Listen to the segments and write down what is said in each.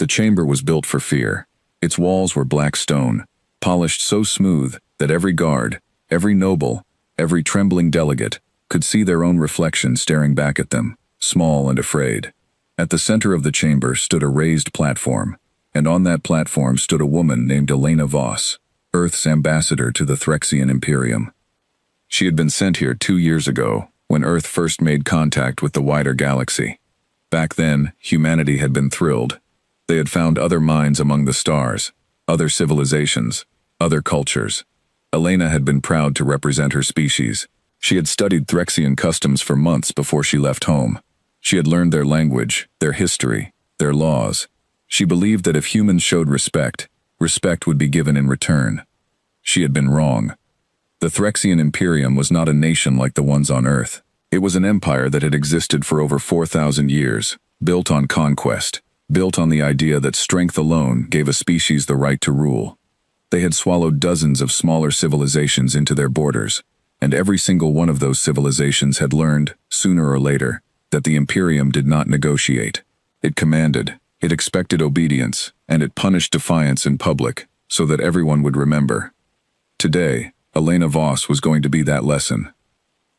The chamber was built for fear. Its walls were black stone, polished so smooth that every guard, every noble, every trembling delegate could see their own reflection staring back at them, small and afraid. At the center of the chamber stood a raised platform, and on that platform stood a woman named Elena Voss, Earth's ambassador to the Threxian Imperium. She had been sent here 2 years ago, when Earth first made contact with the wider galaxy. Back then, humanity had been thrilled. They had found other minds among the stars, other civilizations, other cultures. Elena had been proud to represent her species. She had studied Threxian customs for months before she left home. She had learned their language, their history, their laws. She believed that if humans showed respect, respect would be given in return. She had been wrong. The Threxian Imperium was not a nation like the ones on Earth. It was an empire that had existed for over 4,000 years, built on conquest, built on the idea that strength alone gave a species the right to rule. They had swallowed dozens of smaller civilizations into their borders, and every single one of those civilizations had learned, sooner or later, that the Imperium did not negotiate. It commanded, it expected obedience, and it punished defiance in public, so that everyone would remember. Today, Elena Voss was going to be that lesson.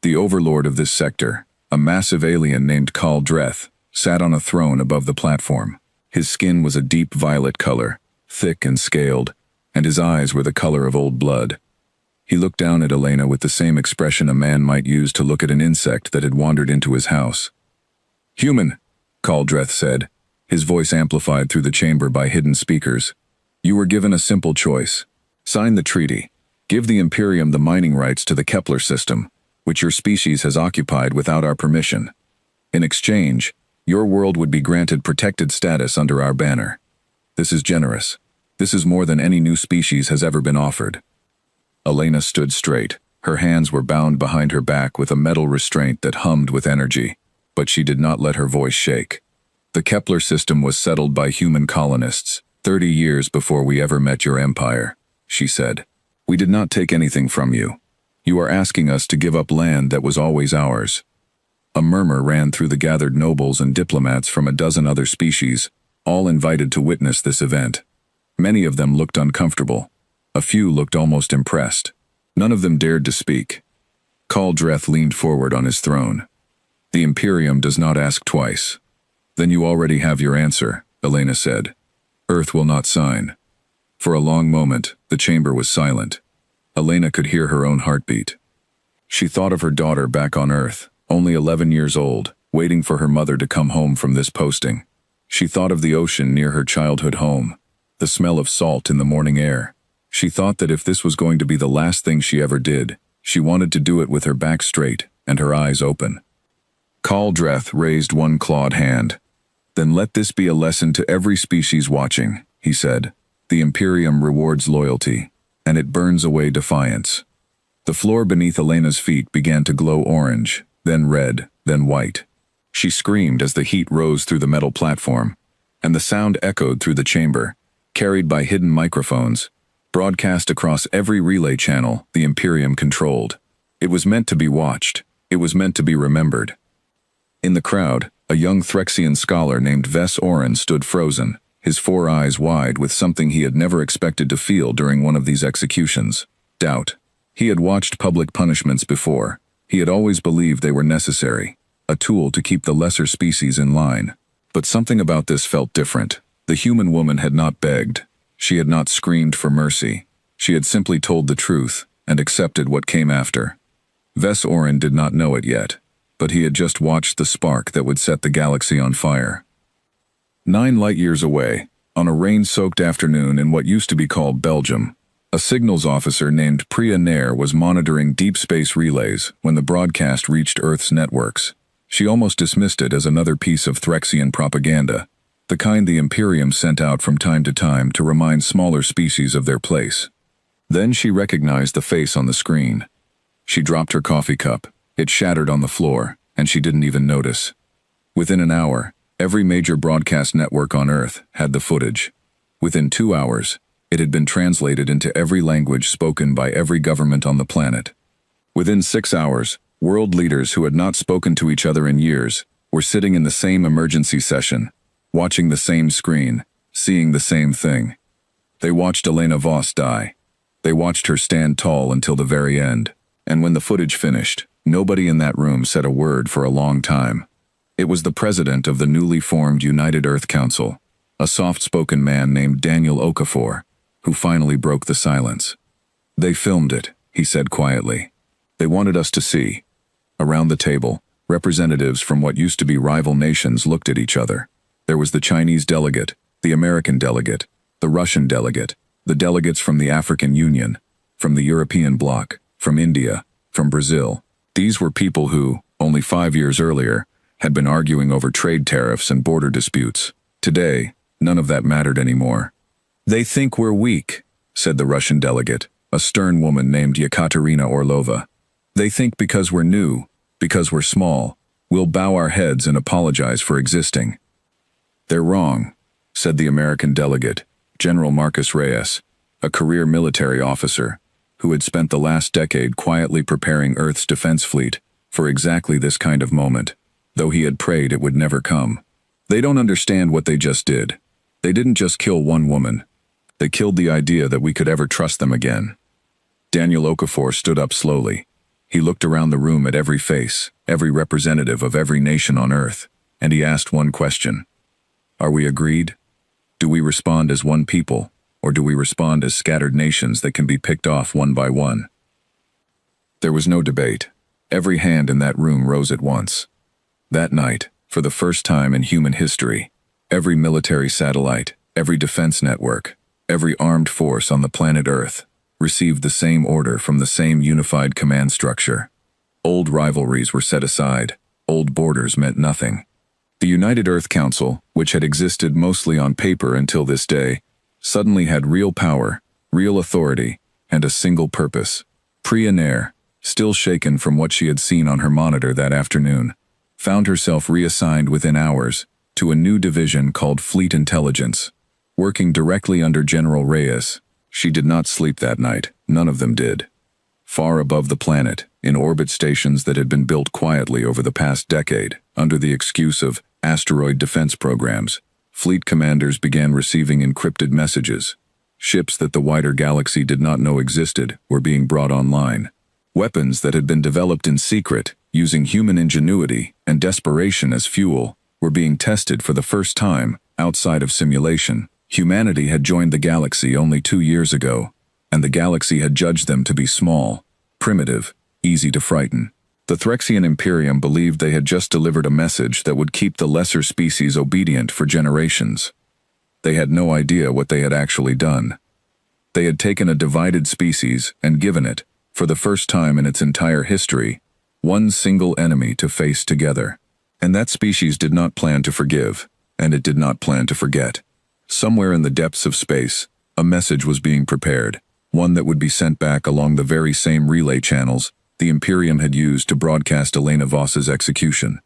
The overlord of this sector, a massive alien named Karl Dreth, sat on a throne above the platform. His skin was a deep violet color, thick and scaled, and his eyes were the color of old blood. He looked down at Elena with the same expression a man might use to look at an insect that had wandered into his house. "Human," Karl Dreth said, his voice amplified through the chamber by hidden speakers. "You were given a simple choice. Sign the treaty. Give the Imperium the mining rights to the Kepler system, which your species has occupied without our permission. In exchange, your world would be granted protected status under our banner. This is generous. This is more than any new species has ever been offered." Elena stood straight. Her hands were bound behind her back with a metal restraint that hummed with energy, but she did not let her voice shake. "The Kepler system was settled by human colonists 30 years before we ever met your empire," she said. "We did not take anything from you. You are asking us to give up land that was always ours." A murmur ran through the gathered nobles and diplomats from a dozen other species, all invited to witness this event. Many of them looked uncomfortable. A few looked almost impressed. None of them dared to speak. Karl Dreth leaned forward on his throne. "The Imperium does not ask twice." "Then you already have your answer," Elena said. "Earth will not sign." For a long moment, the chamber was silent. Elena could hear her own heartbeat. She thought of her daughter back on Earth, only 11 years old, waiting for her mother to come home from this posting. She thought of the ocean near her childhood home, the smell of salt in the morning air. She thought that if this was going to be the last thing she ever did, she wanted to do it with her back straight and her eyes open. Karl Dreth raised one clawed hand. "Then let this be a lesson to every species watching," he said. "The Imperium rewards loyalty, and it burns away defiance." The floor beneath Elena's feet began to glow orange, then red, then white. She screamed as the heat rose through the metal platform, and the sound echoed through the chamber, carried by hidden microphones, broadcast across every relay channel the Imperium controlled. It was meant to be watched. It was meant to be remembered. In the crowd, a young Threxian scholar named Ves Oren stood frozen, his 4 eyes wide with something he had never expected to feel during one of these executions: doubt. He had watched public punishments before. He had always believed they were necessary, a tool to keep the lesser species in line. But something about this felt different. The human woman had not begged. She had not screamed for mercy. She had simply told the truth and accepted what came after. Ves Oren did not know it yet, but he had just watched the spark that would set the galaxy on fire. 9 light-years away, on a rain-soaked afternoon in what used to be called Belgium, a signals officer named Priya Nair was monitoring deep space relays when the broadcast reached Earth's networks. She almost dismissed it as another piece of Threxian propaganda, the kind the Imperium sent out from time to time to remind smaller species of their place. Then she recognized the face on the screen. She dropped her coffee cup. It shattered on the floor, and she didn't even notice. Within an hour, every major broadcast network on Earth had the footage. Within 2 hours, it had been translated into every language spoken by every government on the planet. Within 6 hours, world leaders who had not spoken to each other in years were sitting in the same emergency session, watching the same screen, seeing the same thing. They watched Elena Voss die. They watched her stand tall until the very end, and when the footage finished, nobody in that room said a word for a long time. It was the president of the newly formed United Earth Council, a soft-spoken man named Daniel Okafor, who finally broke the silence. "They filmed it," he said quietly. "They wanted us to see." Around the table, representatives from what used to be rival nations looked at each other. There was the Chinese delegate, the American delegate, the Russian delegate, the delegates from the African Union, from the European bloc, from India, from Brazil. These were people who, only 5 years earlier, had been arguing over trade tariffs and border disputes. Today, none of that mattered anymore. "They think we're weak," said the Russian delegate, a stern woman named Yekaterina Orlova. "They think because we're new, because we're small, we'll bow our heads and apologize for existing." "They're wrong," said the American delegate, General Marcus Reyes, a career military officer, who had spent the last decade quietly preparing Earth's defense fleet for exactly this kind of moment, though he had prayed it would never come. "They don't understand what they just did. They didn't just kill one woman. They killed the idea that we could ever trust them again." Daniel Okafor stood up slowly. He looked around the room at every face, every representative of every nation on Earth, and he asked one question. "Are we agreed? Do we respond as one people, or do we respond as scattered nations that can be picked off one by one?" There was no debate. Every hand in that room rose at once. That night, for the first time in human history, every military satellite, every defense network, every armed force on the planet Earth received the same order from the same unified command structure. Old rivalries were set aside. Old borders meant nothing. The United Earth Council, which had existed mostly on paper until this day, suddenly had real power, real authority, and a single purpose. Priya Nair, still shaken from what she had seen on her monitor that afternoon, found herself reassigned within hours to a new division called Fleet Intelligence. Working directly under General Reyes, she did not sleep that night. None of them did. Far above the planet, in orbit stations that had been built quietly over the past decade, under the excuse of asteroid defense programs, fleet commanders began receiving encrypted messages. Ships that the wider galaxy did not know existed were being brought online. Weapons that had been developed in secret, using human ingenuity and desperation as fuel, were being tested for the first time outside of simulation. Humanity had joined the galaxy only 2 years ago, and the galaxy had judged them to be small, primitive, easy to frighten. The Threxian Imperium believed they had just delivered a message that would keep the lesser species obedient for generations. They had no idea what they had actually done. They had taken a divided species and given it, for the first time in its entire history, one single enemy to face together. And that species did not plan to forgive, and it did not plan to forget. Somewhere in the depths of space, a message was being prepared, one that would be sent back along the very same relay channels the Imperium had used to broadcast Elena Voss's execution.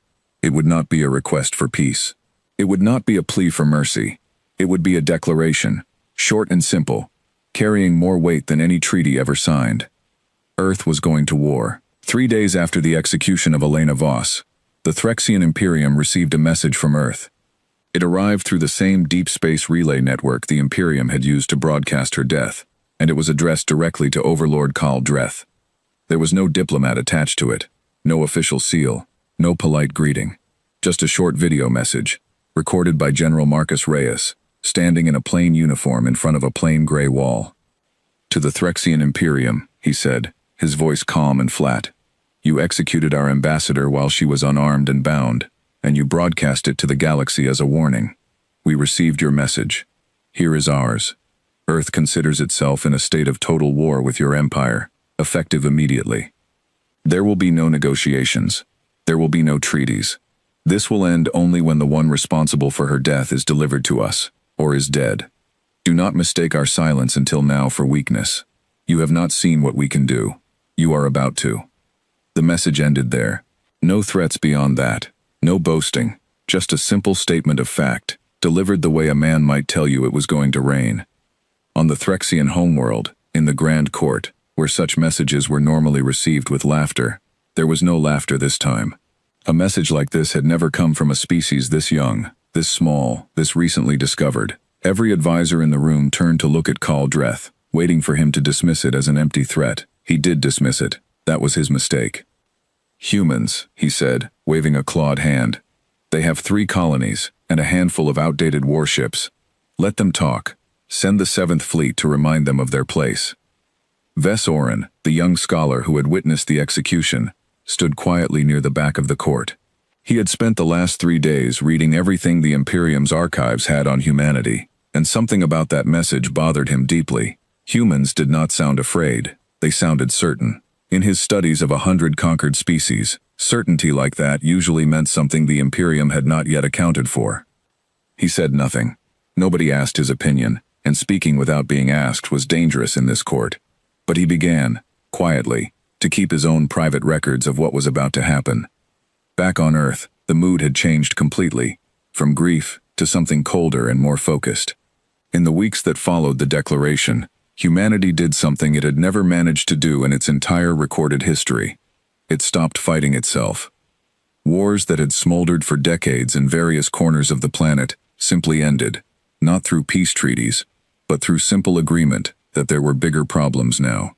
It would not be a request for peace. It would not be a plea for mercy. It would be a declaration, short and simple, carrying more weight than any treaty ever signed. Earth was going to war. 3 days after the execution of Elena Voss, the Threxian Imperium received a message from Earth. It arrived through the same deep space relay network the Imperium had used to broadcast her death, and it was addressed directly to Overlord Khal Dreth. There was no diplomat attached to it, no official seal, no polite greeting, just a short video message, recorded by General Marcus Reyes, standing in a plain uniform in front of a plain gray wall. "To the Threxian Imperium," he said, his voice calm and flat. "You executed our ambassador while she was unarmed and bound, and you broadcast it to the galaxy as a warning. We received your message. Here is ours. Earth considers itself in a state of total war with your empire, effective immediately. There will be no negotiations. There will be no treaties. This will end only when the one responsible for her death is delivered to us, or is dead. Do not mistake our silence until now for weakness. You have not seen what we can do. You are about to." The message ended there. No threats beyond that. No boasting. Just a simple statement of fact, delivered the way a man might tell you it was going to rain. On the Threxian homeworld, in the Grand Court, where such messages were normally received with laughter, there was no laughter this time. A message like this had never come from a species this young, this small, this recently discovered. Every advisor in the room turned to look at Caldreth, waiting for him to dismiss it as an empty threat. He did dismiss it. That was his mistake. "Humans," he said, waving a clawed hand. "They have 3 colonies and a handful of outdated warships. Let them talk. Send the 7th Fleet to remind them of their place." Ves Oren, the young scholar who had witnessed the execution, stood quietly near the back of the court. He had spent the last 3 days reading everything the Imperium's archives had on humanity, and something about that message bothered him deeply. Humans did not sound afraid. They sounded certain. In his studies of 100 conquered species, certainty like that usually meant something the Imperium had not yet accounted for. He said nothing. Nobody asked his opinion, and speaking without being asked was dangerous in this court. But he began, quietly, to keep his own private records of what was about to happen. Back on Earth, the mood had changed completely, from grief to something colder and more focused. In the weeks that followed the declaration, humanity did something it had never managed to do in its entire recorded history. It stopped fighting itself. Wars that had smoldered for decades in various corners of the planet simply ended, not through peace treaties, but through simple agreement that there were bigger problems now.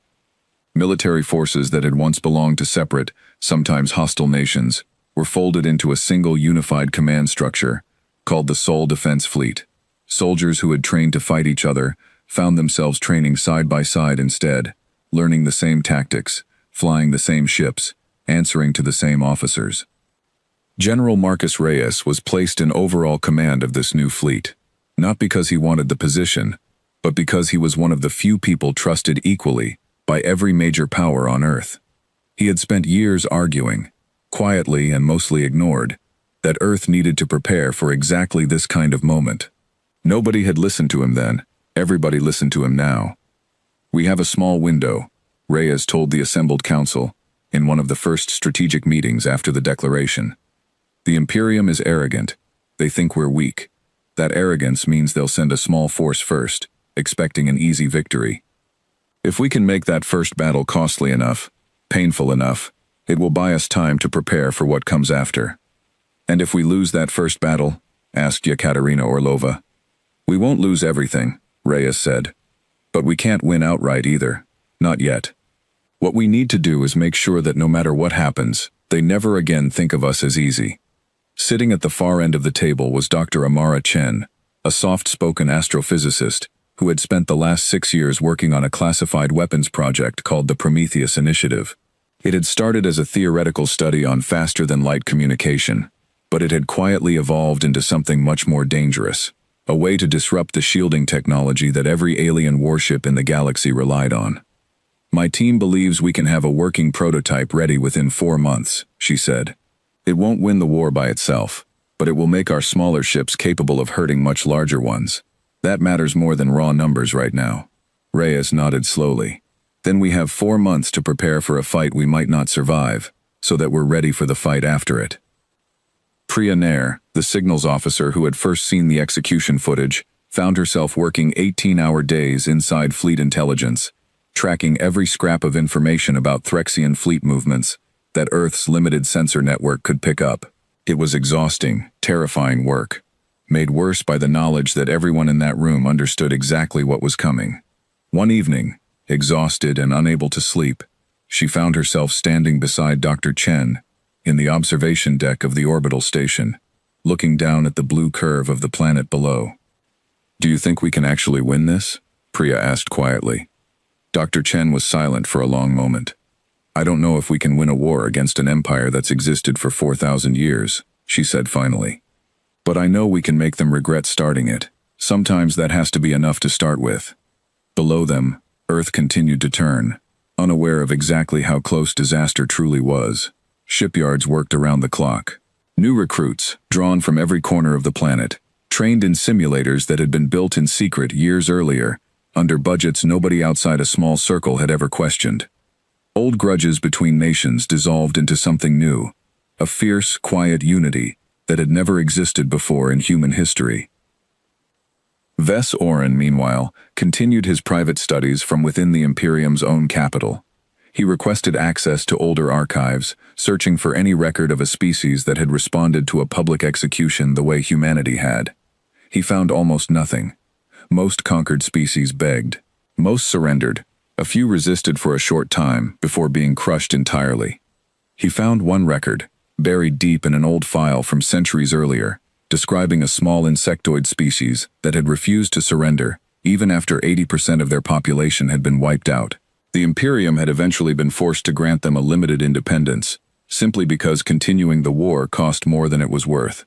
Military forces that had once belonged to separate, sometimes hostile nations, were folded into a single unified command structure, called the Sole Defense Fleet. Soldiers who had trained to fight each other found themselves training side by side instead, learning the same tactics, flying the same ships, answering to the same officers. General Marcus Reyes was placed in overall command of this new fleet, not because he wanted the position, but because he was one of the few people trusted equally by every major power on Earth. He had spent years arguing, quietly and mostly ignored, that Earth needed to prepare for exactly this kind of moment. Nobody had listened to him then. Everybody listened to him now. "We have a small window," Reyes told the assembled council in one of the first strategic meetings after the declaration. "The Imperium is arrogant. They think we're weak. That arrogance means they'll send a small force first, expecting an easy victory. If we can make that first battle costly enough, painful enough, it will buy us time to prepare for what comes after." "And if we lose that first battle?" asked Yekaterina Orlova. "We won't lose everything," Reyes said. "But we can't win outright either. Not yet. What we need to do is make sure that no matter what happens, they never again think of us as easy." Sitting at the far end of the table was Dr. Amara Chen, a soft-spoken astrophysicist who had spent the last 6 years working on a classified weapons project called the Prometheus Initiative. It had started as a theoretical study on faster-than-light communication, but it had quietly evolved into something much more dangerous, a way to disrupt the shielding technology that every alien warship in the galaxy relied on. "My team believes we can have a working prototype ready within 4 months," she said. "It won't win the war by itself, but it will make our smaller ships capable of hurting much larger ones. That matters more than raw numbers right now." Reyes nodded slowly. "Then we have 4 months to prepare for a fight we might not survive, so that we're ready for the fight after it." Priya Nair, the signals officer who had first seen the execution footage, found herself working 18-hour days inside fleet intelligence, tracking every scrap of information about Threxian fleet movements that Earth's limited sensor network could pick up. It was exhausting, terrifying work, made worse by the knowledge that everyone in that room understood exactly what was coming. One evening, exhausted and unable to sleep, she found herself standing beside Dr. Chen in the observation deck of the orbital station, looking down at the blue curve of the planet below. "Do you think we can actually win this?" Priya asked quietly. Dr. Chen was silent for a long moment. "I don't know if we can win a war against an empire that's existed for 4,000 years, she said finally. "But I know we can make them regret starting it. Sometimes that has to be enough to start with." Below them, Earth continued to turn, unaware of exactly how close disaster truly was. Shipyards worked around the clock. New recruits, drawn from every corner of the planet, trained in simulators that had been built in secret years earlier, under budgets nobody outside a small circle had ever questioned. Old grudges between nations dissolved into something new, a fierce, quiet unity that had never existed before in human history. Ves Oren, meanwhile, continued his private studies from within the Imperium's own capital. He requested access to older archives, searching for any record of a species that had responded to a public execution the way humanity had. He found almost nothing, Most conquered species begged. Most surrendered. A few resisted for a short time before being crushed entirely. He found one record, buried deep in an old file from centuries earlier, describing a small insectoid species that had refused to surrender, even after 80% of their population had been wiped out. The Imperium had eventually been forced to grant them a limited independence, simply because continuing the war cost more than it was worth.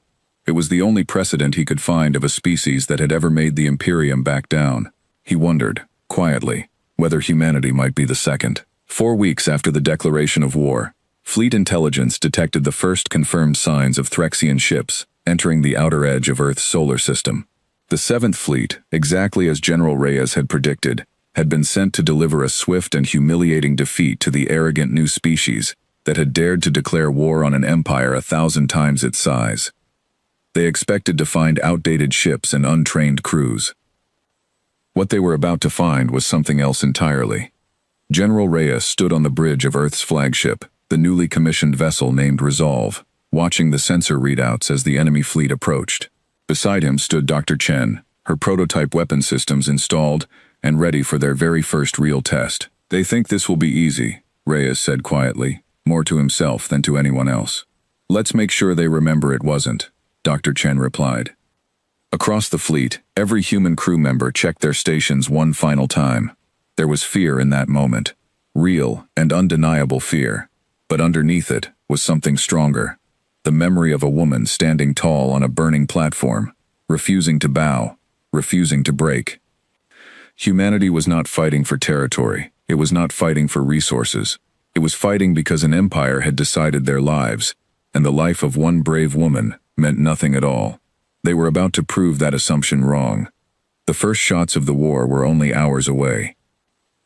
It was the only precedent he could find of a species that had ever made the Imperium back down. He wondered, quietly, whether humanity might be the second. 4 weeks after the declaration of war, Fleet Intelligence detected the first confirmed signs of Threxian ships entering the outer edge of Earth's solar system. The 7th Fleet, exactly as General Reyes had predicted, had been sent to deliver a swift and humiliating defeat to the arrogant new species that had dared to declare war on an empire 1,000 times its size. They expected to find outdated ships and untrained crews. What they were about to find was something else entirely. General Reyes stood on the bridge of Earth's flagship, the newly commissioned vessel named Resolve, watching the sensor readouts as the enemy fleet approached. Beside him stood Dr. Chen, her prototype weapon systems installed and ready for their very first real test. "They think this will be easy," Reyes said quietly, more to himself than to anyone else. "Let's make sure they remember it wasn't," Dr. Chen replied. Across the fleet, every human crew member checked their stations one final time. There was fear in that moment, real and undeniable fear. But underneath it was something stronger. The memory of a woman standing tall on a burning platform, refusing to bow, refusing to break. Humanity was not fighting for territory. It was not fighting for resources. It was fighting because an empire had decided their lives, and the life of one brave woman meant nothing at all. They were about to prove that assumption wrong. The first shots of the war were only hours away.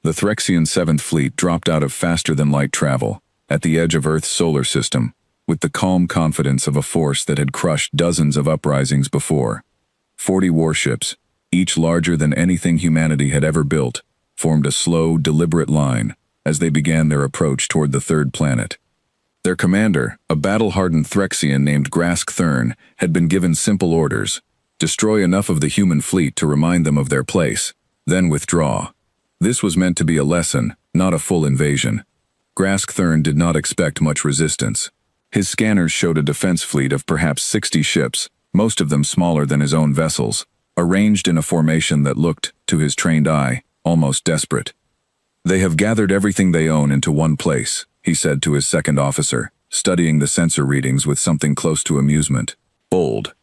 The Threxian 7th Fleet dropped out of faster-than-light travel, at the edge of Earth's solar system, with the calm confidence of a force that had crushed dozens of uprisings before. 40 warships, each larger than anything humanity had ever built, formed a slow, deliberate line as they began their approach toward the third planet. Their commander, a battle-hardened Threxian named Grask Thurn, had been given simple orders: destroy enough of the human fleet to remind them of their place, then withdraw. This was meant to be a lesson, not a full invasion. Grask Thurn did not expect much resistance. His scanners showed a defense fleet of perhaps 60 ships, most of them smaller than his own vessels, arranged in a formation that looked, to his trained eye, almost desperate. "They have gathered everything they own into one place," he said to his second officer, studying the sensor readings with something close to amusement. Bold.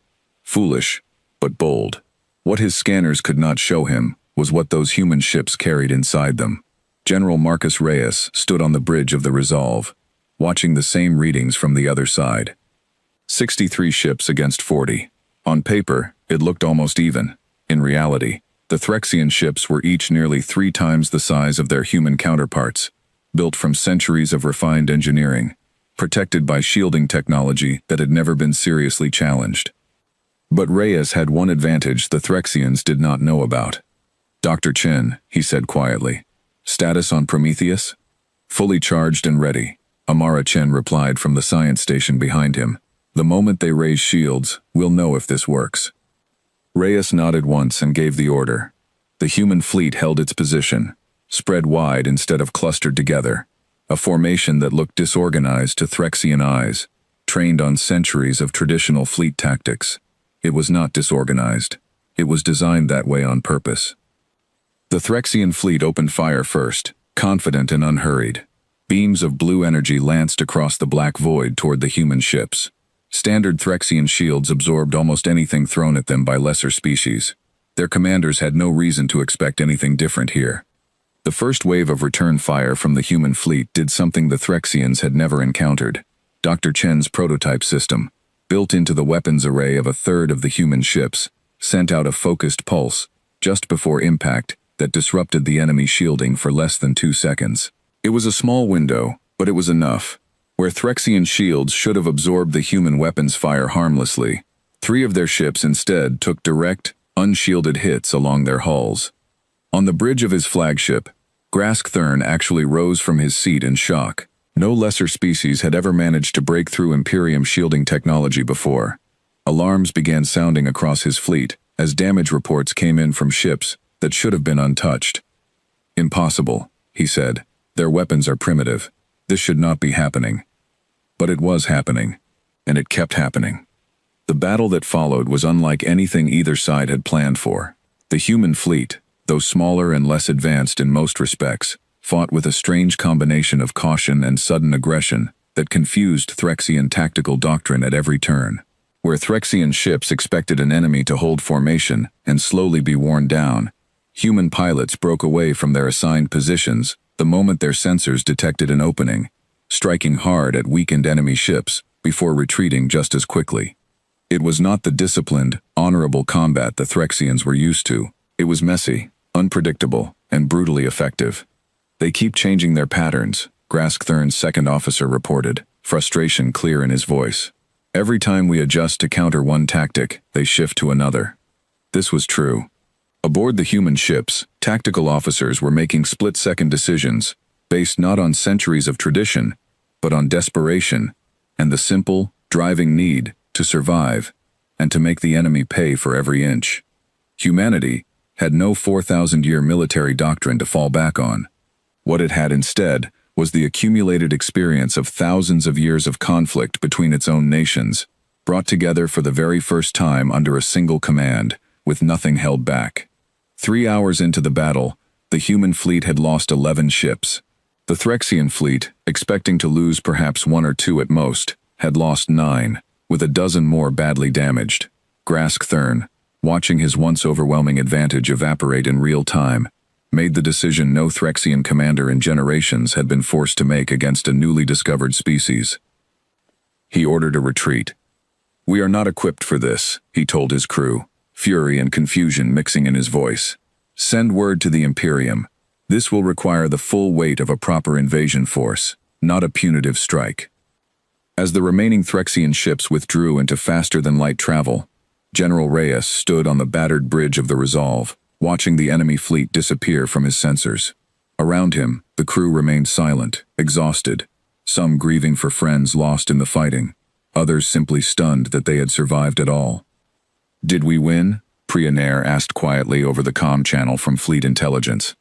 Foolish, but bold. What his scanners could not show him was what those human ships carried inside them. General Marcus Reyes stood on the bridge of the Resolve, watching the same readings from the other side. 63 ships against 40. On paper, it looked almost even. In reality, the Threxian ships were each nearly 3 times the size of their human counterparts, built from centuries of refined engineering, protected by shielding technology that had never been seriously challenged. But Reyes had one advantage the Threxians did not know about. "Dr. Chen," he said quietly. "Status on Prometheus?" "Fully charged and ready," Amara Chen replied from the science station behind him. "The moment they raise shields, we'll know if this works." Reyes nodded once and gave the order. The human fleet held its position, spread wide instead of clustered together, a formation that looked disorganized to Threxian eyes, trained on centuries of traditional fleet tactics. It was not disorganized. It was designed that way on purpose. The Threxian fleet opened fire first, confident and unhurried. Beams of blue energy lanced across the black void toward the human ships. Standard Threxian shields absorbed almost anything thrown at them by lesser species. Their commanders had no reason to expect anything different here. The first wave of return fire from the human fleet did something the Threxians had never encountered. Dr. Chen's prototype system, built into the weapons array of a third of the human ships, sent out a focused pulse, just before impact, that disrupted the enemy shielding for less than 2 seconds. It was a small window, but it was enough. Where Threxian shields should have absorbed the human weapons fire harmlessly, 3 of their ships instead took direct, unshielded hits along their hulls. On the bridge of his flagship, Grask Thurn actually rose from his seat in shock. No lesser species had ever managed to break through Imperium shielding technology before. Alarms began sounding across his fleet, as damage reports came in from ships that should have been untouched. "Impossible," he said. "Their weapons are primitive. This should not be happening." But it was happening, and it kept happening. The battle that followed was unlike anything either side had planned for. The human fleet, though smaller and less advanced in most respects, fought with a strange combination of caution and sudden aggression that confused Threxian tactical doctrine at every turn. Where Threxian ships expected an enemy to hold formation and slowly be worn down, human pilots broke away from their assigned positions the moment their sensors detected an opening, striking hard at weakened enemy ships before retreating just as quickly. It was not the disciplined, honorable combat the Threxians were used to. It was messy, unpredictable, and brutally effective. "They keep changing their patterns," Grasktern's second officer reported, frustration clear in his voice. "Every time we adjust to counter one tactic, they shift to another." This was true. Aboard the human ships, tactical officers were making split-second decisions, based not on centuries of tradition, but on desperation and the simple, driving need to survive and to make the enemy pay for every inch. Humanity had no 4,000-year military doctrine to fall back on. What it had instead was the accumulated experience of thousands of years of conflict between its own nations, brought together for the very first time under a single command, with nothing held back. 3 hours into the battle, the human fleet had lost 11 ships. The Threxian fleet, expecting to lose perhaps 1 or 2 at most, had lost 9, with a dozen more badly damaged. Grasktern, watching his once overwhelming advantage evaporate in real time, made the decision no Threxian commander in generations had been forced to make against a newly discovered species. He ordered a retreat. "We are not equipped for this," he told his crew, fury and confusion mixing in his voice. "Send word to the Imperium. This will require the full weight of a proper invasion force, not a punitive strike." As the remaining Threxian ships withdrew into faster-than-light travel, General Reyes stood on the battered bridge of the Resolve, watching the enemy fleet disappear from his sensors. Around him, the crew remained silent, exhausted, some grieving for friends lost in the fighting, others simply stunned that they had survived at all. "Did we win?" Prionaire asked quietly over the comm channel from Fleet Intelligence.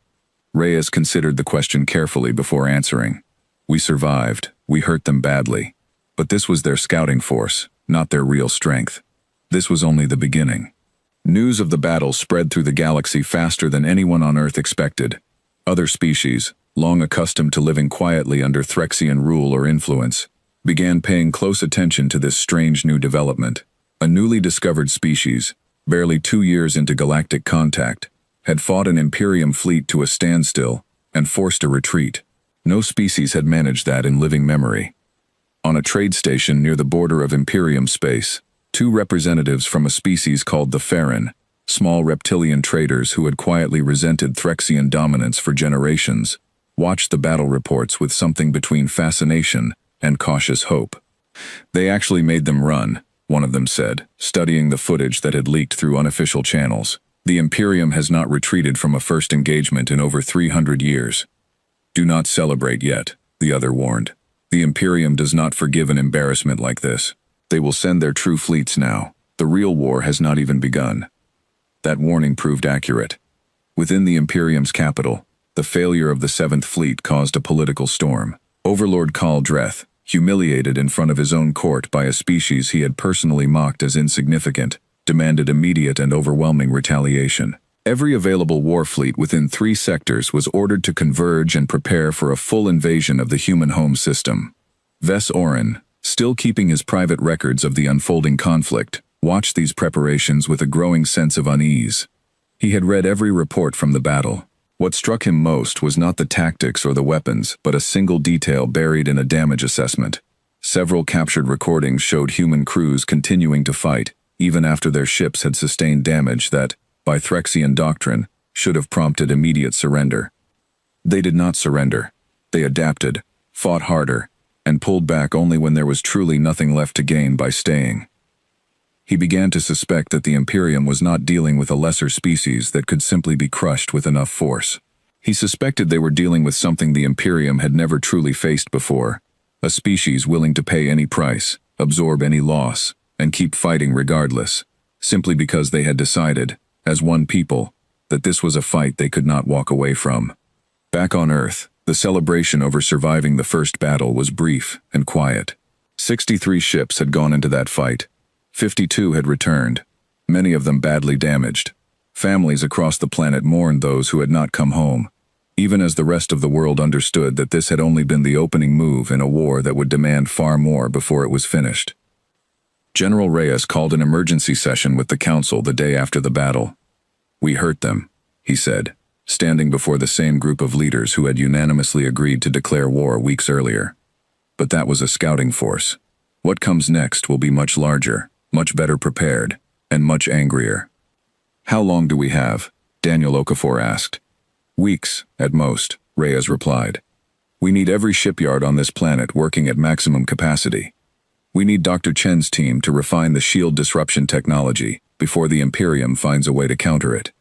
Reyes considered the question carefully before answering. "We survived. We hurt them badly. But this was their scouting force, not their real strength. This was only the beginning." News of the battle spread through the galaxy faster than anyone on Earth expected. Other species, long accustomed to living quietly under Threxian rule or influence, began paying close attention to this strange new development. A newly discovered species, barely 2 years into galactic contact, had fought an Imperium fleet to a standstill and forced a retreat. No species had managed that in living memory. On a trade station near the border of Imperium space, 2 representatives from a species called the Terran, small reptilian traders who had quietly resented Threxian dominance for generations, watched the battle reports with something between fascination and cautious hope. "They actually made them run," one of them said, studying the footage that had leaked through unofficial channels. "The Imperium has not retreated from a first engagement in over 300 years. Do not celebrate yet," the other warned. "The Imperium does not forgive an embarrassment like this. They will send their true fleets now. The real war has not even begun." That warning proved accurate. Within the Imperium's capital, the failure of the 7th Fleet caused a political storm. Overlord Khal Dreth, humiliated in front of his own court by a species he had personally mocked as insignificant, demanded immediate and overwhelming retaliation. Every available war fleet within 3 sectors was ordered to converge and prepare for a full invasion of the human home system. Ves Orin, still keeping his private records of the unfolding conflict, watched these preparations with a growing sense of unease. He had read every report from the battle. What struck him most was not the tactics or the weapons, but a single detail buried in a damage assessment. Several captured recordings showed human crews continuing to fight, even after their ships had sustained damage that, by Threxian doctrine, should have prompted immediate surrender. They did not surrender. They adapted, fought harder, and pulled back only when there was truly nothing left to gain by staying. He began to suspect that the Imperium was not dealing with a lesser species that could simply be crushed with enough force. He suspected they were dealing with something the Imperium had never truly faced before, a species willing to pay any price, absorb any loss, and keep fighting regardless. simply because they had decided, as one people, that this was a fight they could not walk away from. Back on Earth, the celebration over surviving the first battle was brief and quiet. 63 ships had gone into that fight. 52 had returned, many of them badly damaged. Families across the planet mourned those who had not come home, even as the rest of the world understood that this had only been the opening move in a war that would demand far more before it was finished. General Reyes called an emergency session with the Council the day after the battle. "We hurt them," he said, standing before the same group of leaders who had unanimously agreed to declare war weeks earlier. But that was a scouting force. What comes next will be much larger, much better prepared, and much angrier. "How long do we have?" Daniel Okafor asked. "Weeks, at most," Reyes replied. "We need every shipyard on this planet working at maximum capacity. We need Dr. Chen's team to refine the shield disruption technology before the Imperium finds a way to counter it.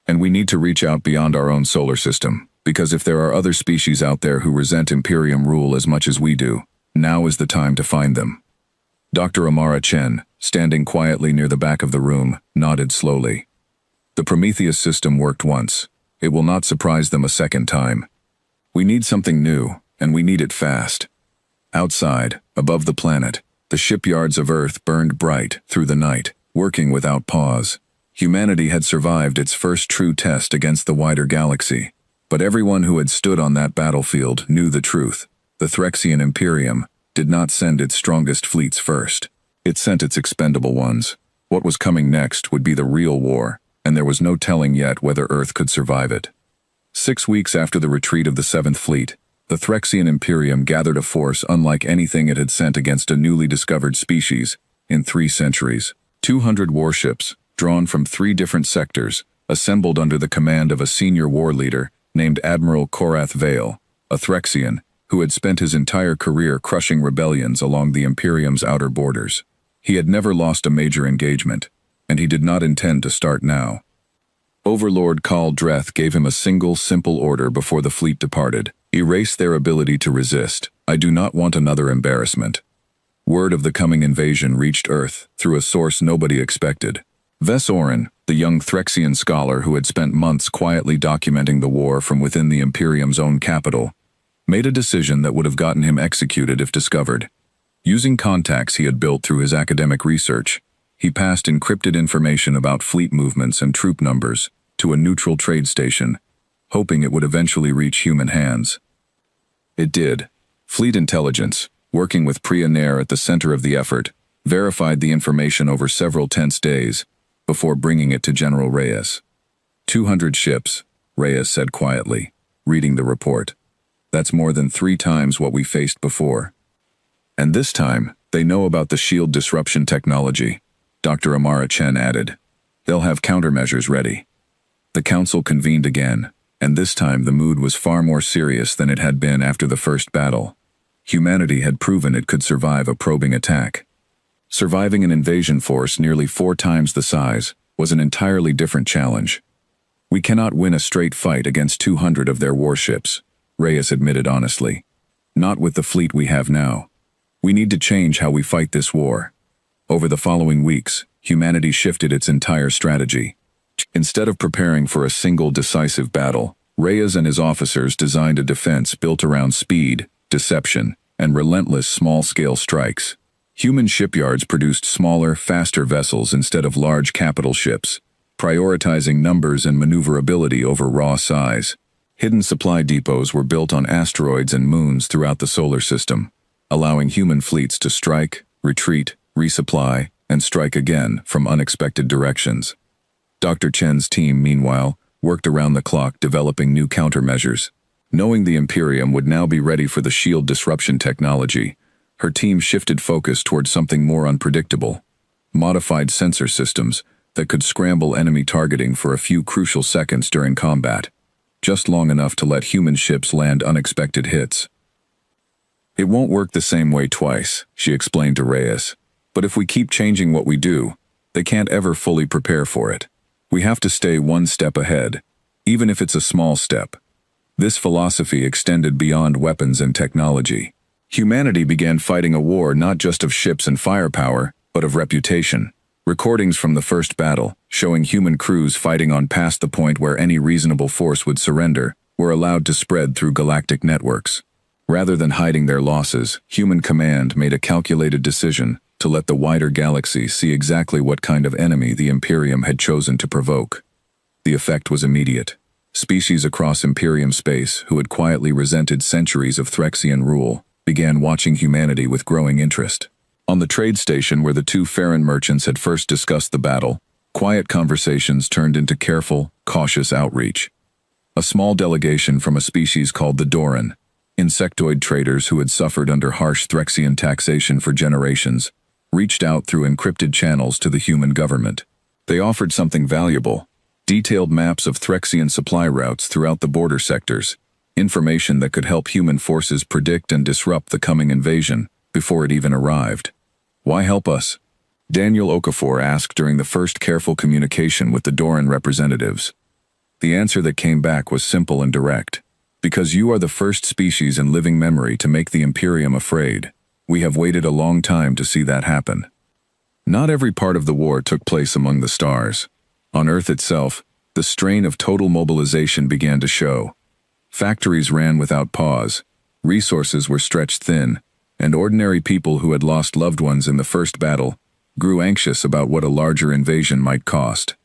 And we need to reach out beyond our own solar system, because if there are other species out there who resent Imperium rule as much as we do, now is the time to find them." Dr. Amara Chen, standing quietly near the back of the room, nodded slowly. "The Prometheus system worked once. It will not surprise them a second time. We need something new, and we need it fast." Outside, above the planet, the shipyards of Earth burned bright through the night, working without pause. Humanity had survived its first true test against the wider galaxy, but everyone who had stood on that battlefield knew the truth. The Threxian Imperium did not send its strongest fleets first. It sent its expendable ones. What was coming next would be the real war, and there was no telling yet whether Earth could survive it. 6 weeks after the retreat of the Seventh Fleet, the Threxian Imperium gathered a force unlike anything it had sent against a newly discovered species in 3 centuries. 200 warships, drawn from 3 different sectors, assembled under the command of a senior war leader named Admiral Korath Vale, a Threxian who had spent his entire career crushing rebellions along the Imperium's outer borders. He had never lost a major engagement, and he did not intend to start now. Overlord Khal Dreth gave him a single, simple order before the fleet departed: "Erase their ability to resist. I do not want another embarrassment." Word of the coming invasion reached Earth through a source nobody expected. Ves Orin, the young Threxian scholar who had spent months quietly documenting the war from within the Imperium's own capital, made a decision that would have gotten him executed if discovered. Using contacts he had built through his academic research, he passed encrypted information about fleet movements and troop numbers to a neutral trade station, hoping it would eventually reach human hands. It did. Fleet intelligence, working with Priya Nair at the center of the effort, verified the information over several tense days before bringing it to General Reyes. 200 ships, Reyes said quietly, reading the report. That's more than 3 times what we faced before. And this time, they know about the shield disruption technology, Dr. Amara Chen added. They'll have countermeasures ready. The council convened again, and this time the mood was far more serious than it had been after the first battle. Humanity had proven it could survive a probing attack. Surviving an invasion force nearly 4 times the size was an entirely different challenge. We cannot win a straight fight against 200 of their warships, Reyes admitted honestly. Not with the fleet we have now. We need to change how we fight this war. Over the following weeks, humanity shifted its entire strategy. Instead of preparing for a single decisive battle, Reyes and his officers designed a defense built around speed, deception, and relentless small-scale strikes. Human shipyards produced smaller, faster vessels instead of large capital ships, prioritizing numbers and maneuverability over raw size. Hidden supply depots were built on asteroids and moons throughout the solar system, allowing human fleets to strike, retreat, resupply, and strike again from unexpected directions. Dr. Chen's team, meanwhile, worked around the clock developing new countermeasures. Knowing the Imperium would now be ready for the shield disruption technology, her team shifted focus towards something more unpredictable: modified sensor systems that could scramble enemy targeting for a few crucial seconds during combat, just long enough to let human ships land unexpected hits. It won't work the same way twice, she explained to Reyes, but if we keep changing what we do, they can't ever fully prepare for it. We have to stay one step ahead, even if it's a small step. This philosophy extended beyond weapons and technology. Humanity began fighting a war not just of ships and firepower, but of reputation. Recordings from the first battle, showing human crews fighting on past the point where any reasonable force would surrender, were allowed to spread through galactic networks. Rather than hiding their losses, human command made a calculated decision to let the wider galaxy see exactly what kind of enemy the Imperium had chosen to provoke. The effect was immediate. Species across Imperium space, who had quietly resented centuries of Threxian rule, began watching humanity with growing interest. On the trade station where the two Terran merchants had first discussed the battle, quiet conversations turned into careful, cautious outreach. A small delegation from a species called the Doran, insectoid traders who had suffered under harsh Threxian taxation for generations, reached out through encrypted channels to the human government. They offered something valuable: detailed maps of Threxian supply routes throughout the border sectors, information that could help human forces predict and disrupt the coming invasion before it even arrived. "Why help us?" Daniel Okafor asked during the first careful communication with the Doran representatives. The answer that came back was simple and direct. "Because you are the first species in living memory to make the Imperium afraid. We have waited a long time to see that happen." Not every part of the war took place among the stars. On Earth itself, the strain of total mobilization began to show. Factories ran without pause, resources were stretched thin, and ordinary people who had lost loved ones in the first battle grew anxious about what a larger invasion might cost.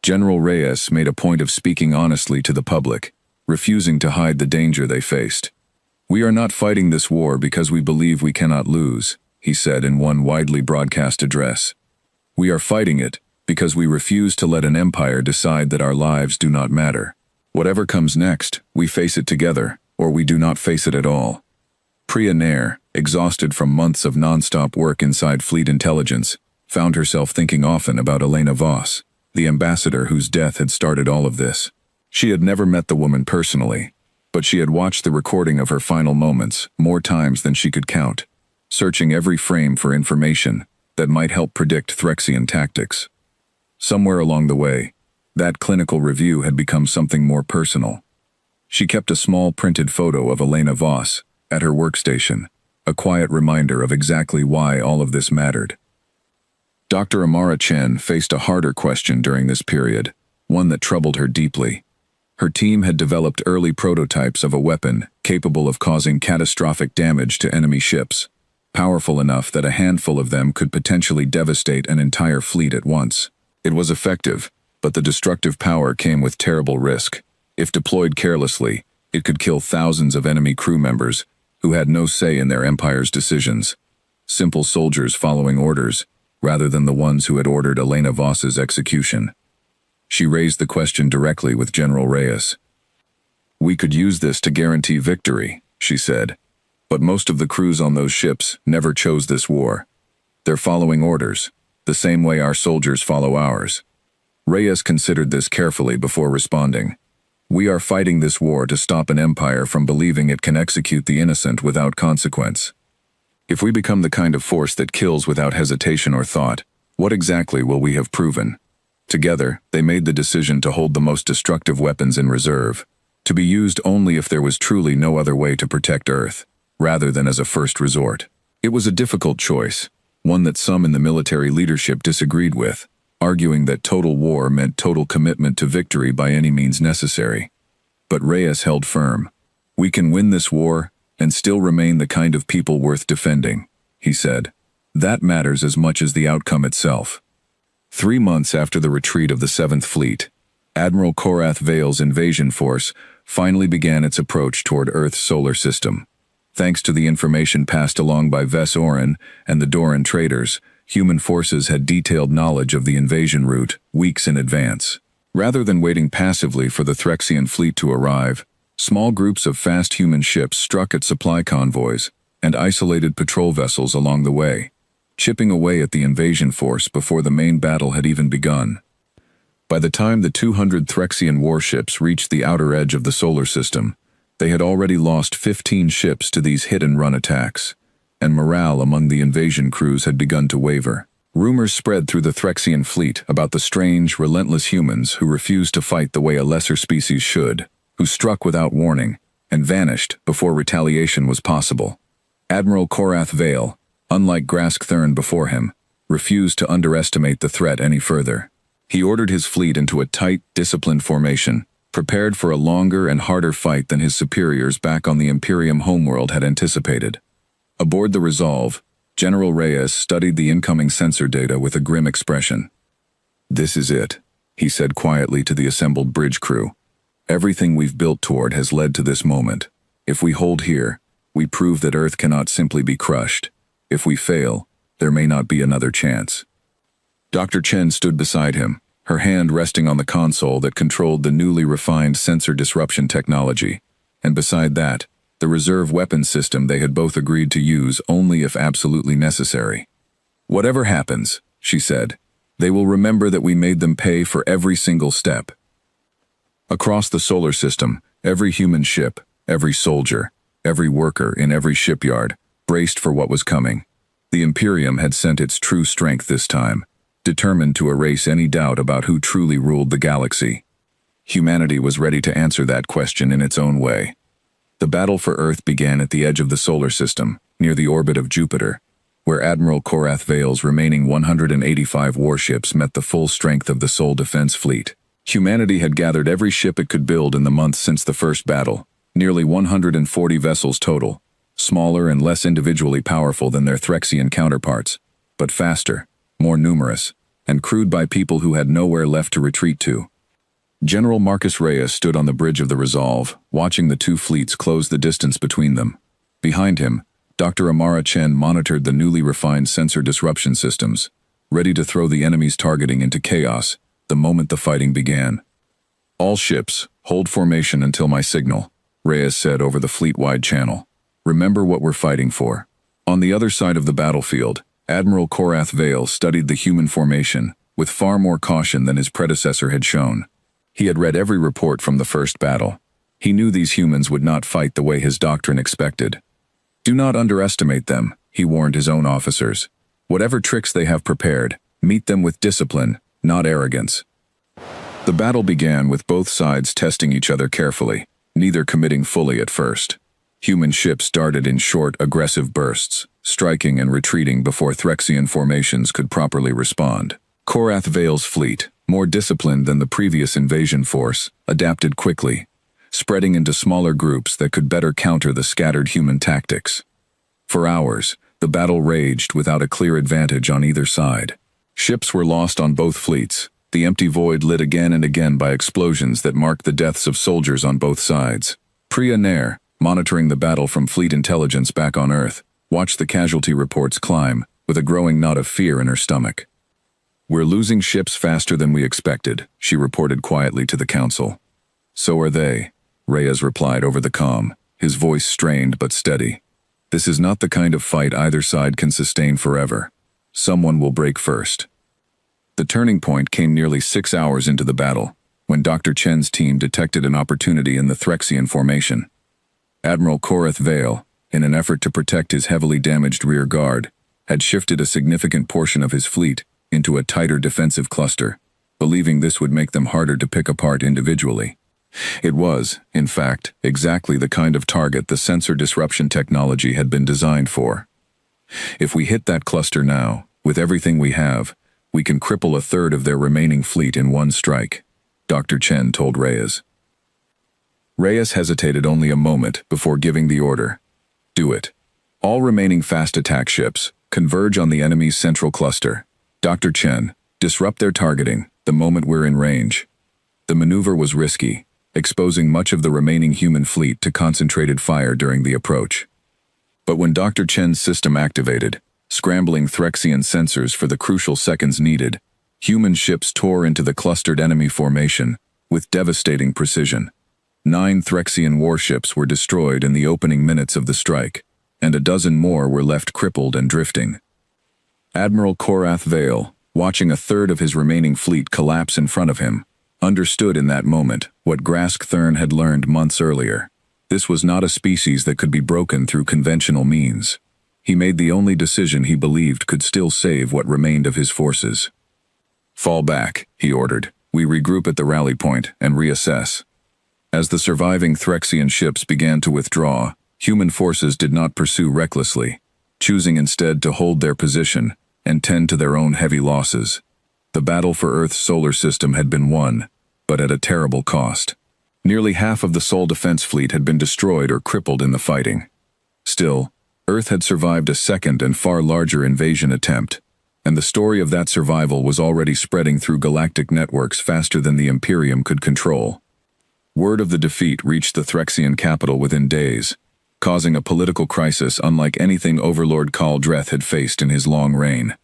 General Reyes made a point of speaking honestly to the public, refusing to hide the danger they faced. "We are not fighting this war because we believe we cannot lose," he said in one widely broadcast address. "We are fighting it because we refuse to let an empire decide that our lives do not matter. Whatever comes next, we face it together, or we do not face it at all." Priya Nair, exhausted from months of non-stop work inside Fleet Intelligence, found herself thinking often about Elena Voss, the ambassador whose death had started all of this. She had never met the woman personally, but she had watched the recording of her final moments more times than she could count, searching every frame for information that might help predict Threxian tactics. Somewhere along the way, that clinical review had become something more personal. She kept a small printed photo of Elena Voss at her workstation, a quiet reminder of exactly why all of this mattered. Dr. Amara Chen faced a harder question during this period, one that troubled her deeply. Her team had developed early prototypes of a weapon capable of causing catastrophic damage to enemy ships, powerful enough that a handful of them could potentially devastate an entire fleet at once. It was effective, but the destructive power came with terrible risk. If deployed carelessly, it could kill thousands of enemy crew members who had no say in their empire's decisions. Simple soldiers following orders, rather than the ones who had ordered Elena Voss's execution. She raised the question directly with General Reyes. "We could use this to guarantee victory," she said. "But most of the crews on those ships never chose this war. They're following orders, the same way our soldiers follow ours." Reyes considered this carefully before responding. "We are fighting this war to stop an empire from believing it can execute the innocent without consequence. If we become the kind of force that kills without hesitation or thought, what exactly will we have proven?" Together, they made the decision to hold the most destructive weapons in reserve, to be used only if there was truly no other way to protect Earth, rather than as a first resort. It was a difficult choice, one that some in the military leadership disagreed with, arguing that total war meant total commitment to victory by any means necessary. But Reyes held firm. "We can win this war and still remain the kind of people worth defending," he said. "That matters as much as the outcome itself." 3 months after the retreat of the 7th Fleet, Admiral Korath Vale's invasion force finally began its approach toward Earth's solar system. Thanks to the information passed along by Ves Orin and the Doran traders, human forces had detailed knowledge of the invasion route weeks in advance. Rather than waiting passively for the Threxian fleet to arrive, small groups of fast human ships struck at supply convoys and isolated patrol vessels along the way, chipping away at the invasion force before the main battle had even begun. By the time the 200 Threxian warships reached the outer edge of the solar system, they had already lost 15 ships to these hit-and-run attacks, and morale among the invasion crews had begun to waver. Rumors spread through the Threxian fleet about the strange, relentless humans who refused to fight the way a lesser species should, who struck without warning and vanished before retaliation was possible. Admiral Korath Vale, unlike Grask Thurn before him, refused to underestimate the threat any further. He ordered his fleet into a tight, disciplined formation, prepared for a longer and harder fight than his superiors back on the Imperium homeworld had anticipated. Aboard the Resolve, General Reyes studied the incoming sensor data with a grim expression. "This is it," he said quietly to the assembled bridge crew. "Everything we've built toward has led to this moment. If we hold here, we prove that Earth cannot simply be crushed. If we fail, there may not be another chance." Dr. Chen stood beside him, her hand resting on the console that controlled the newly refined sensor disruption technology, and beside that, the reserve weapons system they had both agreed to use only if absolutely necessary. "Whatever happens," she said, "they will remember that we made them pay for every single step." Across the solar system, every human ship, every soldier, every worker in every shipyard braced for what was coming. The Imperium had sent its true strength this time, determined to erase any doubt about who truly ruled the galaxy. Humanity was ready to answer that question in its own way. The battle for Earth began at the edge of the solar system, near the orbit of Jupiter, where Admiral Korath Vale's remaining 185 warships met the full strength of the Sol Defense Fleet. Humanity had gathered every ship it could build in the months since the first battle, nearly 140 vessels total, smaller and less individually powerful than their Threxian counterparts, but faster, more numerous, and crewed by people who had nowhere left to retreat to. General Marcus Reyes stood on the bridge of the Resolve, watching the two fleets close the distance between them. Behind him, Dr. Amara Chen monitored the newly refined sensor disruption systems, ready to throw the enemy's targeting into chaos the moment the fighting began. "All ships, hold formation until my signal," Reyes said over the fleet-wide channel. "Remember what we're fighting for." On the other side of the battlefield, Admiral Korath Vale studied the human formation with far more caution than his predecessor had shown. He had read every report from the first battle. He knew these humans would not fight the way his doctrine expected. "Do not underestimate them," he warned his own officers. "Whatever tricks they have prepared, meet them with discipline, not arrogance." The battle began with both sides testing each other carefully, neither committing fully at first. Human ships darted in short, aggressive bursts, striking and retreating before Threxian formations could properly respond. Korath Vale's fleet, more disciplined than the previous invasion force, adapted quickly, spreading into smaller groups that could better counter the scattered human tactics. For hours, the battle raged without a clear advantage on either side. Ships were lost on both fleets, the empty void lit again and again by explosions that marked the deaths of soldiers on both sides. Priya Nair, monitoring the battle from fleet intelligence back on Earth, watched the casualty reports climb, with a growing knot of fear in her stomach. "We're losing ships faster than we expected," she reported quietly to the council. "So are they," Reyes replied over the comm, his voice strained but steady. "This is not the kind of fight either side can sustain forever. Someone will break first." The turning point came nearly 6 hours into the battle, when Dr. Chen's team detected an opportunity in the Threxian formation. Admiral Korath Vale, in an effort to protect his heavily damaged rear guard, had shifted a significant portion of his fleet into a tighter defensive cluster, believing this would make them harder to pick apart individually. It was, in fact, exactly the kind of target the sensor disruption technology had been designed for. "If we hit that cluster now, with everything we have, we can cripple a third of their remaining fleet in one strike," Dr. Chen told Reyes. Reyes hesitated only a moment before giving the order. "Do it. All remaining fast attack ships, converge on the enemy's central cluster. Dr. Chen, disrupt their targeting the moment we're in range." The maneuver was risky, exposing much of the remaining human fleet to concentrated fire during the approach. But when Dr. Chen's system activated, scrambling Threxian sensors for the crucial seconds needed, human ships tore into the clustered enemy formation with devastating precision. 9 Threxian warships were destroyed in the opening minutes of the strike, and a dozen more were left crippled and drifting. Admiral Korath Vale, watching a third of his remaining fleet collapse in front of him, understood in that moment what Grask Thurn had learned months earlier. This was not a species that could be broken through conventional means. He made the only decision he believed could still save what remained of his forces. "Fall back," he ordered. "We regroup at the rally point and reassess." As the surviving Threxian ships began to withdraw, human forces did not pursue recklessly, choosing instead to hold their position and tend to their own heavy losses. The battle for Earth's solar system had been won, but at a terrible cost. Nearly half of the Sol defense fleet had been destroyed or crippled in the fighting. Still, Earth had survived a second and far larger invasion attempt, and the story of that survival was already spreading through galactic networks faster than the Imperium could control. Word of the defeat reached the Threxian capital within days, causing a political crisis unlike anything Overlord Khal Dreth had faced in his long reign.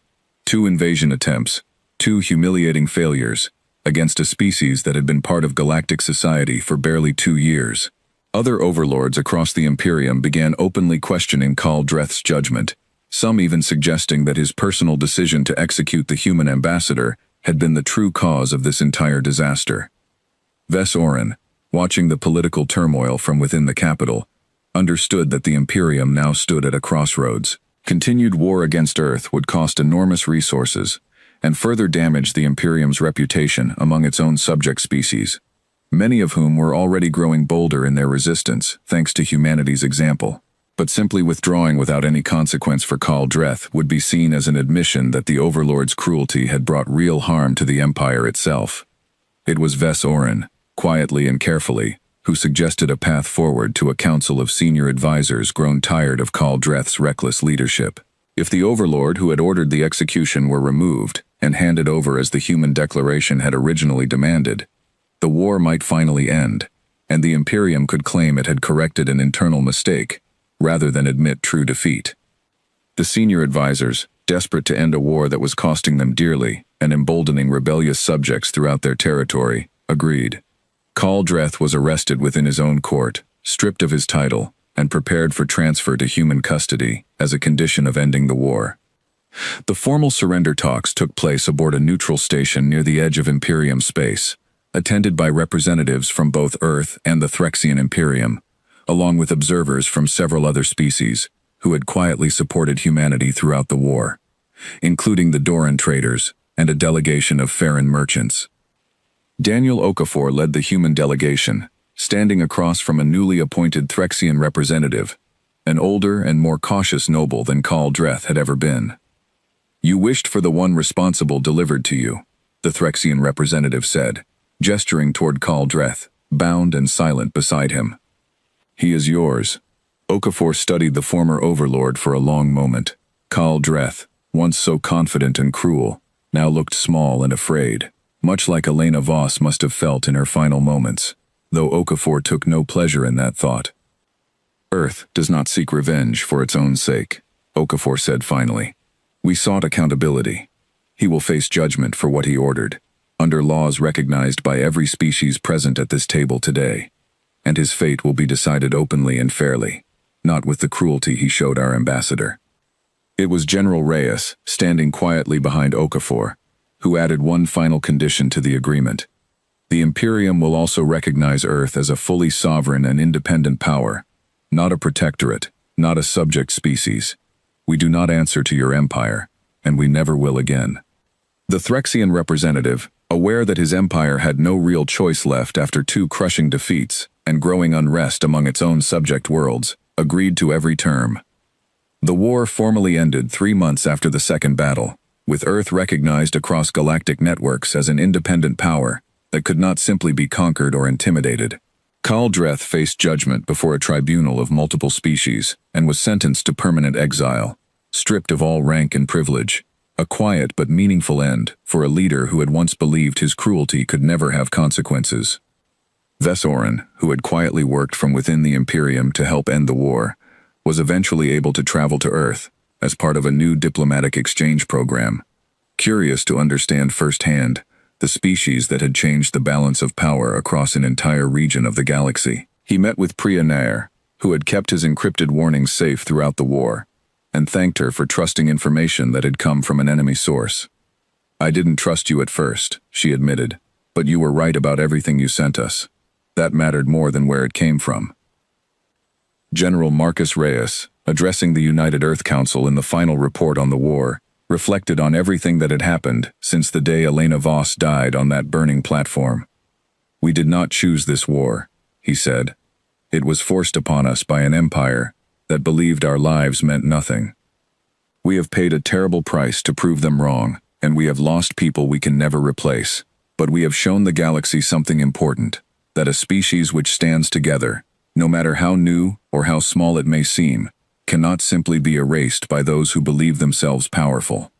2 invasion attempts, 2 humiliating failures, against a species that had been part of galactic society for barely 2 years. Other overlords across the Imperium began openly questioning Khal Dreth's judgment, some even suggesting that his personal decision to execute the human ambassador had been the true cause of this entire disaster. Ves Orin, watching the political turmoil from within the capital, understood that the Imperium now stood at a crossroads. Continued war against Earth would cost enormous resources and further damage the Imperium's reputation among its own subject species, many of whom were already growing bolder in their resistance thanks to humanity's example. But simply withdrawing without any consequence for Khal Dreth would be seen as an admission that the Overlord's cruelty had brought real harm to the Empire itself. It was Ves Orin, quietly and carefully, who suggested a path forward to a council of senior advisors grown tired of Khal Dreth's reckless leadership. If the Overlord who had ordered the execution were removed and handed over as the Human Declaration had originally demanded, the war might finally end, and the Imperium could claim it had corrected an internal mistake, rather than admit true defeat. The senior advisors, desperate to end a war that was costing them dearly and emboldening rebellious subjects throughout their territory, agreed. Khal Dreth was arrested within his own court, stripped of his title, and prepared for transfer to human custody as a condition of ending the war. The formal surrender talks took place aboard a neutral station near the edge of Imperium space, attended by representatives from both Earth and the Threxian Imperium, along with observers from several other species who had quietly supported humanity throughout the war, including the Doran traders and a delegation of Farron merchants. Daniel Okafor led the human delegation, standing across from a newly appointed Threxian representative, an older and more cautious noble than Khal Dreth had ever been. "You wished for the one responsible delivered to you," the Threxian representative said, gesturing toward Khal Dreth, bound and silent beside him. "He is yours." Okafor studied the former overlord for a long moment. Khal Dreth, once so confident and cruel, now looked small and afraid, much like Elena Voss must have felt in her final moments, though Okafor took no pleasure in that thought. "Earth does not seek revenge for its own sake," Okafor said finally. "We sought accountability. He will face judgment for what he ordered, under laws recognized by every species present at this table today, and his fate will be decided openly and fairly, not with the cruelty he showed our ambassador." It was General Reyes, standing quietly behind Okafor, who added one final condition to the agreement. "The Imperium will also recognize Earth as a fully sovereign and independent power, not a protectorate, not a subject species. We do not answer to your empire, and we never will again." The Threxian representative, aware that his empire had no real choice left after 2 crushing defeats and growing unrest among its own subject worlds, agreed to every term. The war formally ended 3 months after the Second Battle, with Earth recognized across galactic networks as an independent power that could not simply be conquered or intimidated. Khal Dreth faced judgment before a tribunal of multiple species and was sentenced to permanent exile, stripped of all rank and privilege, a quiet but meaningful end for a leader who had once believed his cruelty could never have consequences. Ves Orin, who had quietly worked from within the Imperium to help end the war, was eventually able to travel to Earth as part of a new diplomatic exchange program, curious to understand firsthand the species that had changed the balance of power across an entire region of the galaxy. He met with Priya Nair, who had kept his encrypted warnings safe throughout the war, and thanked her for trusting information that had come from an enemy source. "I didn't trust you at first," she admitted, "but you were right about everything you sent us. That mattered more than where it came from." General Marcus Reyes, addressing the United Earth Council in the final report on the war, reflected on everything that had happened since the day Elena Voss died on that burning platform. "We did not choose this war," he said. "It was forced upon us by an empire that believed our lives meant nothing." We have paid a terrible price to prove them wrong, and we have lost people we can never replace. But we have shown the galaxy something important, that a species which stands together, no matter how new or how small it may seem, cannot simply be erased by those who believe themselves powerful.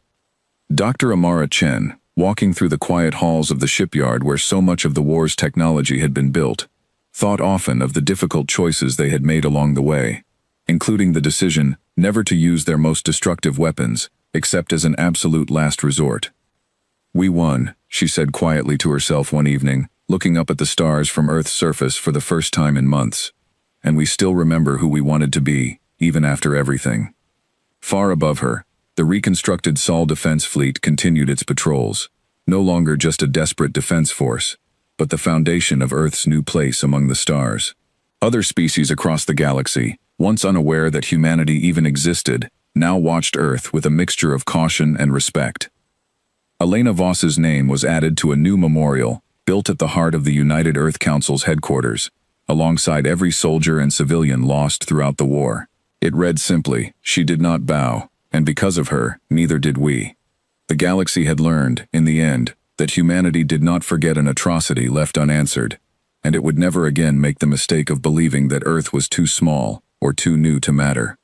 Dr. Amara Chen, walking through the quiet halls of the shipyard where so much of the war's technology had been built, thought often of the difficult choices they had made along the way, including the decision never to use their most destructive weapons, except as an absolute last resort. "We won," she said quietly to herself one evening, looking up at the stars from Earth's surface for the first time in months. "And we still remember who we wanted to be, even after everything." Far above her, the reconstructed Sol defense fleet continued its patrols, no longer just a desperate defense force, but the foundation of Earth's new place among the stars. Other species across the galaxy, once unaware that humanity even existed, now watched Earth with a mixture of caution and respect. Elena Voss's name was added to a new memorial, built at the heart of the United Earth Council's headquarters, alongside every soldier and civilian lost throughout the war. It read simply, "She did not bow, and because of her, neither did we." The galaxy had learned, in the end, that humanity did not forget an atrocity left unanswered, and it would never again make the mistake of believing that Earth was too small or too new to matter.